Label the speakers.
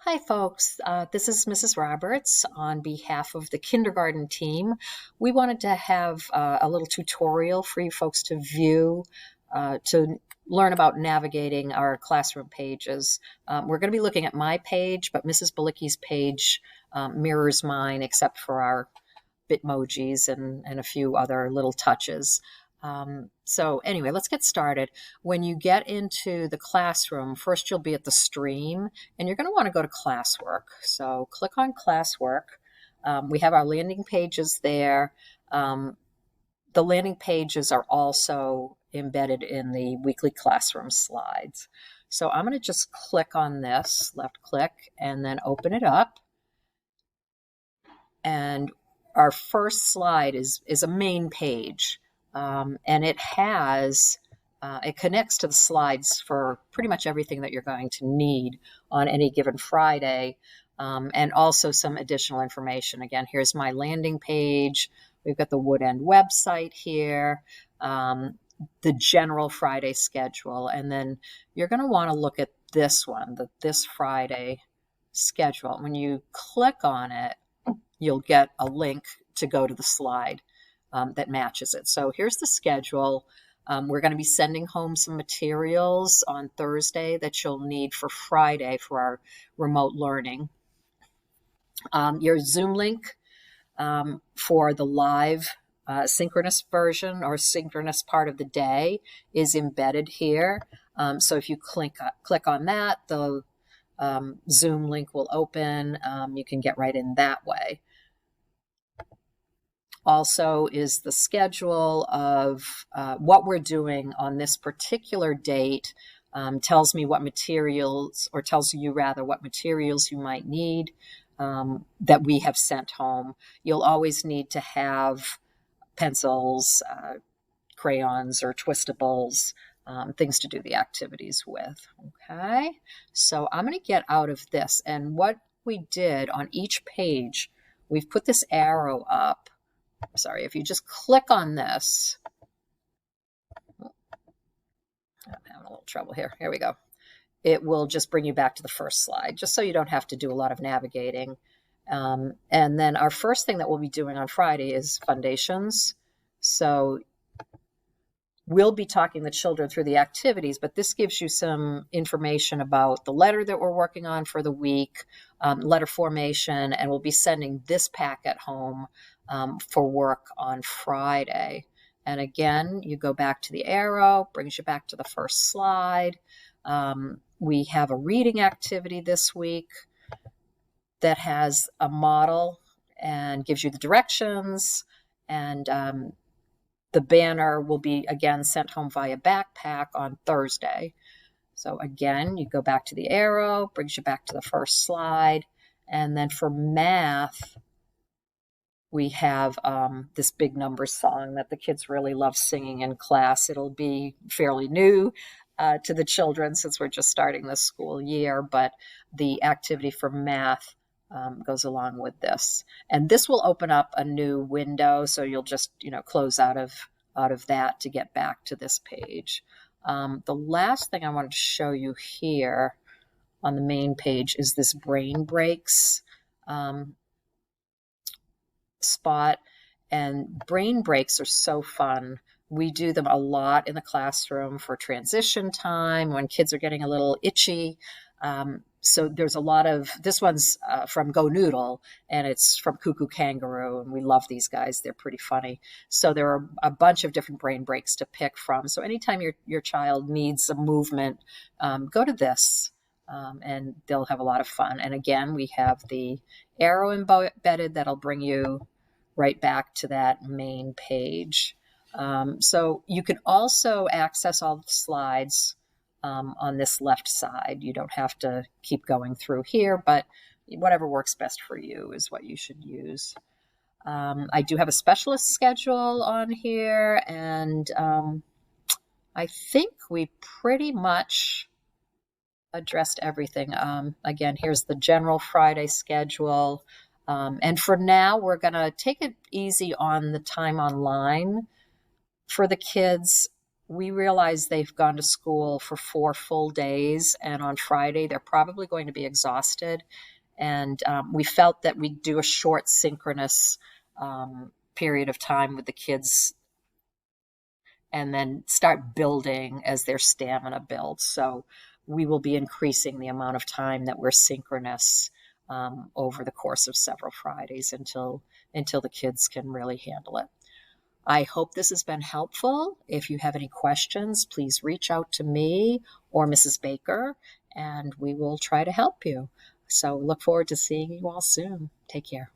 Speaker 1: Hi, folks. This is Mrs. Roberts on behalf of the kindergarten team. We wanted to have a little tutorial for you folks to view, to learn about navigating our classroom pages. We're going to be looking at my page, but Mrs. Balicki's page mirrors mine except for our Bitmojis and a few other little touches. So anyway, let's get started. When you get into the classroom, first you'll be at the stream and you're going to want to go to classwork. So click on classwork. We have our landing pages there. The landing pages are also embedded in the weekly classroom slides. So I'm going to just click on this, left click, and then open it up. And our first slide is a main page. And it has, it connects to the slides for pretty much everything that you're going to need on any given Friday, and also some additional information. Again, here's my landing page. We've got the Wood End website here, the general Friday schedule, and then you're going to want to look at this one, this Friday schedule. When you click on it, you'll get a link to go to the slide that matches it. So here's the schedule. We're going to be sending home some materials on Thursday that you'll need for Friday for our remote learning. Your Zoom link for the live synchronous version or synchronous part of the day is embedded here. So if you click on that, the Zoom link will open. You can get right in that way. Also is the schedule of what we're doing on this particular date. Tells me what materials, or tells you rather what materials you might need that we have sent home. You'll always need to have pencils, crayons, or twistables, things to do the activities with. Okay, so I'm going to get out of this. And what we did on each page, we've put this arrow up. Sorry, if you just click on this, I'm having a little trouble here. Here we go. It will just bring you back to the first slide, just so you don't have to do a lot of navigating. And then our first thing that we'll be doing on Friday is foundations. So we'll be talking the children through the activities, but this gives you some information about the letter that we're working on for the week, letter formation, and we'll be sending this packet home for work on Friday. And again, you go back to the arrow, brings you back to the first slide. We have a reading activity this week that has a model and gives you the directions, and the banner will be, again, sent home via backpack on Thursday. So again, you go back to the arrow, brings you back to the first slide. And then for math, we have this big number song that the kids really love singing in class. It'll be fairly new to the children since we're just starting the school year, but the activity for math goes along with this. And this will open up a new window, so you'll just, close out of that to get back to this page. The last thing I wanted to show you here on the main page is this brain breaks spot. And brain breaks are so fun. We do them a lot in the classroom for transition time when kids are getting a little itchy. So there's a lot of, this one's from Go Noodle, and it's from Cuckoo Kangaroo, and we love these guys. They're pretty funny. So there are a bunch of different brain breaks to pick from. So anytime your child needs a movement, go to this, and they'll have a lot of fun. And again, we have the arrow embedded that'll bring you right back to that main page. So you can also access all the slides on this left side. You don't have to keep going through here, but whatever works best for you is what you should use. I do have a specialist schedule on here, and I think we pretty much addressed everything. Again, here's the general Friday schedule. And for now, we're going to take it easy on the time online for the kids. we realize they've gone to school for 4 full days, and on Friday they're probably going to be exhausted. And we felt that we'd do a short synchronous period of time with the kids and then start building as their stamina builds. So we will be increasing the amount of time that we're synchronous over the course of several Fridays until the kids can really handle it. I hope this has been helpful. If you have any questions, please reach out to me or Mrs. Baker, and we will try to help you. So look forward to seeing you all soon. Take care.